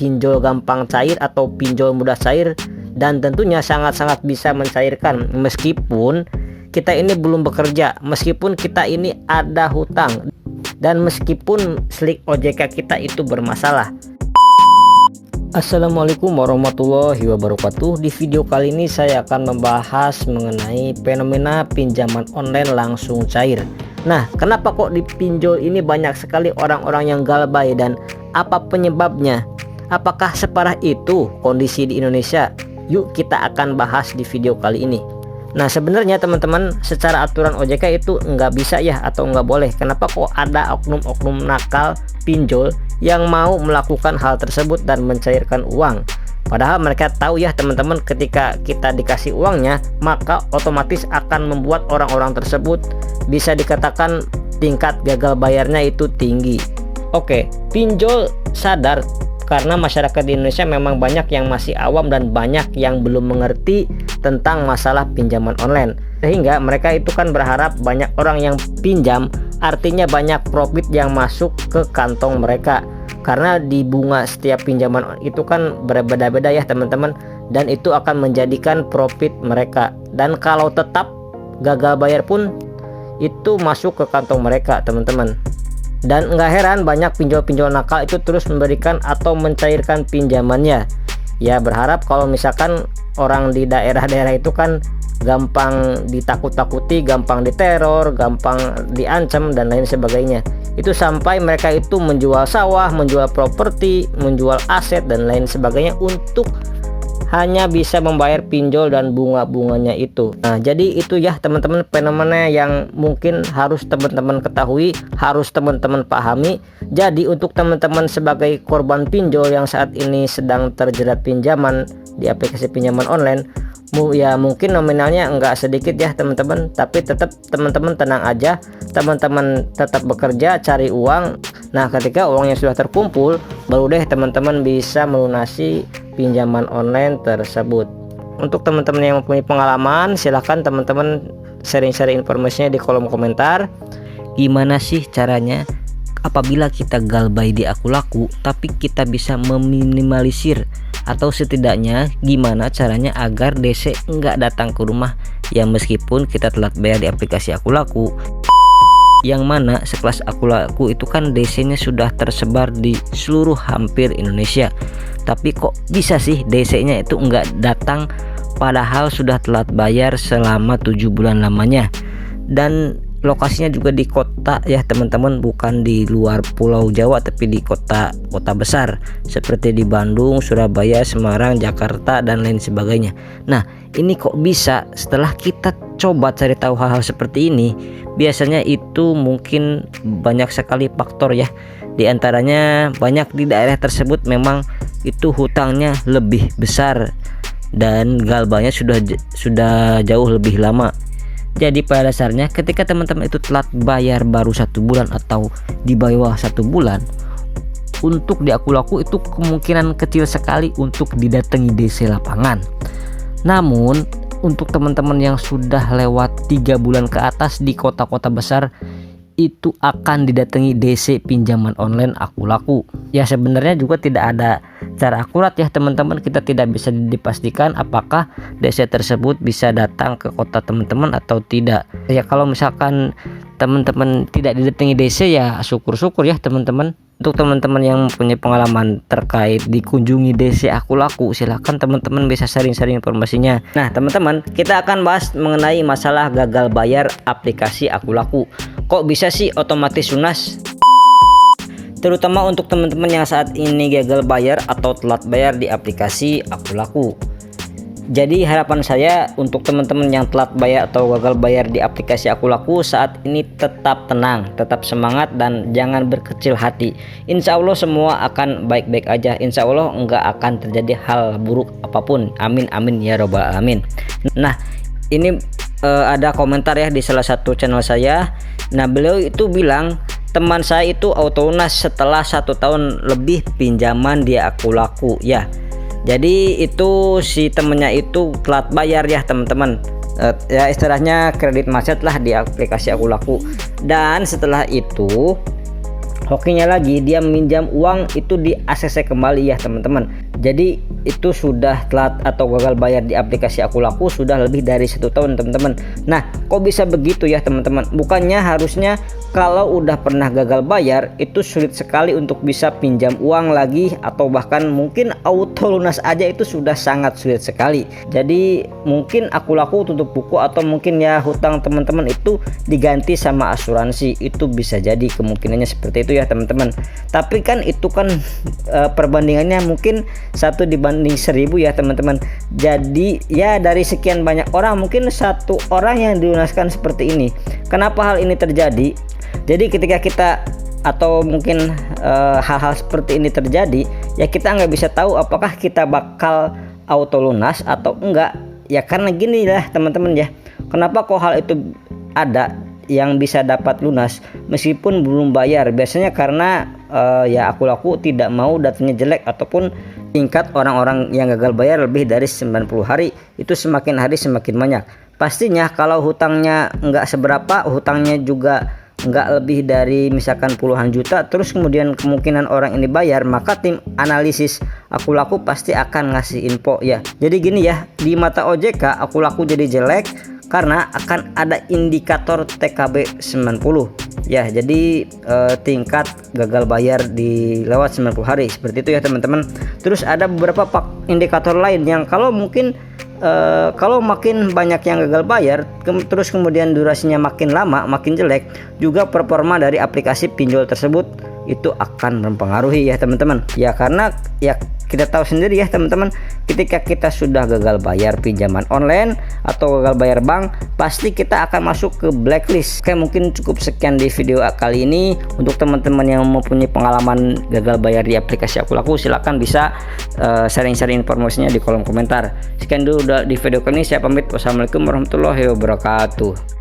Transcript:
pinjol gampang cair atau pinjol mudah cair, dan tentunya sangat-sangat bisa mencairkan meskipun kita ini belum bekerja, meskipun kita ini ada hutang, dan meskipun slik OJK kita itu bermasalah. Assalamualaikum warahmatullahi wabarakatuh. Di video kali ini saya akan membahas mengenai fenomena pinjaman online langsung cair. Nah, kenapa kok di pinjol ini banyak sekali orang-orang yang galbay dan apa penyebabnya? Apakah separah itu kondisi di Indonesia? Yuk kita akan bahas di video kali ini. Nah, sebenarnya teman-teman, secara aturan OJK itu nggak bisa ya, atau nggak boleh. Kenapa kok ada oknum-oknum nakal pinjol yang mau melakukan hal tersebut dan mencairkan uang? Padahal mereka tahu ya teman-teman, ketika kita dikasih uangnya, maka otomatis akan membuat orang-orang tersebut bisa dikatakan tingkat gagal bayarnya itu tinggi. Oke, pinjol sadar karena masyarakat di Indonesia memang banyak yang masih awam dan banyak yang belum mengerti tentang masalah pinjaman online, sehingga mereka itu kan berharap banyak orang yang pinjam, artinya banyak profit yang masuk ke kantong mereka, karena di bunga setiap pinjaman itu kan berbeda-beda ya teman-teman, dan itu akan menjadikan profit mereka, dan kalau tetap gagal bayar pun itu masuk ke kantong mereka teman-teman. Dan nggak heran banyak pinjol-pinjol nakal itu terus memberikan atau mencairkan pinjamannya. Ya, berharap kalau misalkan orang di daerah-daerah itu kan gampang ditakut-takuti, gampang diteror, gampang diancam dan lain sebagainya. Itu sampai mereka itu menjual sawah, menjual properti, menjual aset dan lain sebagainya untuk hanya bisa membayar pinjol dan bunga-bunganya itu. Nah, jadi itu ya teman-teman fenomena yang mungkin harus teman-teman ketahui, harus teman-teman pahami. Jadi untuk teman-teman sebagai korban pinjol yang saat ini sedang terjerat pinjaman di aplikasi pinjaman online, ya mungkin nominalnya enggak sedikit ya teman-teman, tapi tetap teman-teman tenang aja, teman-teman tetap bekerja cari uang. Nah, ketika uangnya sudah terkumpul, baru deh teman-teman bisa melunasi pinjaman online tersebut. Untuk teman-teman yang mempunyai pengalaman, silahkan teman-teman sharing-sharing informasinya di kolom komentar. Gimana sih caranya apabila kita galbay di Akulaku tapi kita bisa meminimalisir, atau setidaknya gimana caranya agar DC nggak datang ke rumah ya meskipun kita telat bayar di aplikasi Akulaku, yang mana sekelas Akulaku itu kan DC-nya sudah tersebar di seluruh hampir Indonesia, tapi kok bisa sih DC-nya itu nggak datang padahal sudah telat bayar selama 7 bulan lamanya, dan lokasinya juga di kota ya teman-teman, bukan di luar Pulau Jawa tapi di kota besar seperti di Bandung, Surabaya, Semarang, Jakarta dan lain sebagainya. Nah, ini kok bisa? Setelah kita coba cari tahu hal-hal seperti ini, biasanya itu mungkin banyak sekali faktor ya. Di antaranya banyak di daerah tersebut memang itu hutangnya lebih besar dan galbanya sudah jauh lebih lama. Jadi pada dasarnya ketika teman-teman itu telat bayar baru 1 bulan atau di bawah 1 bulan, untuk di Akulaku itu kemungkinan kecil sekali untuk didatangi DC lapangan. Namun untuk teman-teman yang sudah lewat 3 bulan ke atas di kota-kota besar, itu akan didatangi DC pinjaman online Akulaku. Ya sebenarnya juga tidak ada cara akurat ya teman-teman, kita tidak bisa dipastikan apakah DC tersebut bisa datang ke kota teman-teman atau tidak. Ya kalau misalkan teman-teman tidak didatangi DC ya syukur-syukur ya teman-teman. Untuk teman-teman yang punya pengalaman terkait dikunjungi DC Akulaku, silahkan teman-teman bisa sharing-sharing informasinya. Nah teman-teman, kita akan bahas mengenai masalah gagal bayar aplikasi Akulaku. Kok bisa sih otomatis lunas? Terutama untuk teman-teman yang saat ini gagal bayar atau telat bayar di aplikasi Akulaku. Jadi harapan saya untuk teman-teman yang telat bayar atau gagal bayar di aplikasi Akulaku saat ini tetap tenang, tetap semangat dan jangan berkecil hati. Insya Allah semua akan baik-baik aja. Insya Allah nggak akan terjadi hal buruk apapun. Amin amin ya robbal alamin. Nah ini ada komentar ya di salah satu channel saya. Nah beliau itu bilang teman saya itu auto lunas setelah 1 tahun lebih pinjaman di Akulaku ya. Jadi itu si temennya itu telat bayar ya teman-teman, ya istilahnya kredit macet lah di aplikasi Akulaku. Dan setelah itu Hokinya lagi, dia meminjam uang itu di ACC kembali ya teman-teman. Jadi itu sudah telat atau gagal bayar di aplikasi Akulaku sudah lebih dari 1 tahun teman-teman. Nah, kok bisa begitu ya teman-teman? Bukannya harusnya kalau udah pernah gagal bayar itu sulit sekali untuk bisa pinjam uang lagi, atau bahkan mungkin auto lunas aja itu sudah sangat sulit sekali. Jadi mungkin Akulaku tutup buku, atau mungkin ya hutang teman-teman itu diganti sama asuransi. Itu bisa jadi kemungkinannya seperti itu ya teman-teman. Tapi kan itu kan perbandingannya mungkin 1 dibanding 1000 ya teman-teman. Jadi ya dari sekian banyak orang mungkin 1 orang yang dilunaskan seperti ini. Kenapa hal ini terjadi? Jadi ketika kita atau mungkin hal-hal seperti ini terjadi, ya kita nggak bisa tahu apakah kita bakal auto lunas atau enggak. Ya karena gini lah teman-teman ya, kenapa kok hal itu ada yang bisa dapat lunas meskipun belum bayar? Biasanya karena ya Akulaku tidak mau datanya jelek, ataupun tingkat orang-orang yang gagal bayar lebih dari 90 hari itu semakin hari semakin banyak. Pastinya kalau hutangnya nggak seberapa, hutangnya juga nggak lebih dari misalkan puluhan juta, terus kemudian kemungkinan orang ini bayar, maka tim analisis Akulaku pasti akan ngasih info ya. Jadi gini ya, di mata OJK Akulaku jadi jelek karena akan ada indikator TKB 90 ya. Jadi tingkat gagal bayar di lewat 90 hari seperti itu ya teman-teman. Terus ada beberapa indikator lain yang kalau mungkin kalau makin banyak yang gagal bayar, terus kemudian durasinya makin lama, makin jelek, juga performa dari aplikasi pinjol tersebut itu akan mempengaruhi ya teman-teman. Ya karena ya kita tahu sendiri ya teman-teman, ketika kita sudah gagal bayar pinjaman online atau gagal bayar bank, pasti kita akan masuk ke blacklist. Oke, mungkin cukup sekian di video kali ini. Untuk teman-teman yang mempunyai pengalaman gagal bayar di aplikasi Akulaku, silahkan bisa sharing-sharing informasinya di kolom komentar. Sekian dulu di video kali ini, saya pamit. Wassalamualaikum warahmatullahi wabarakatuh.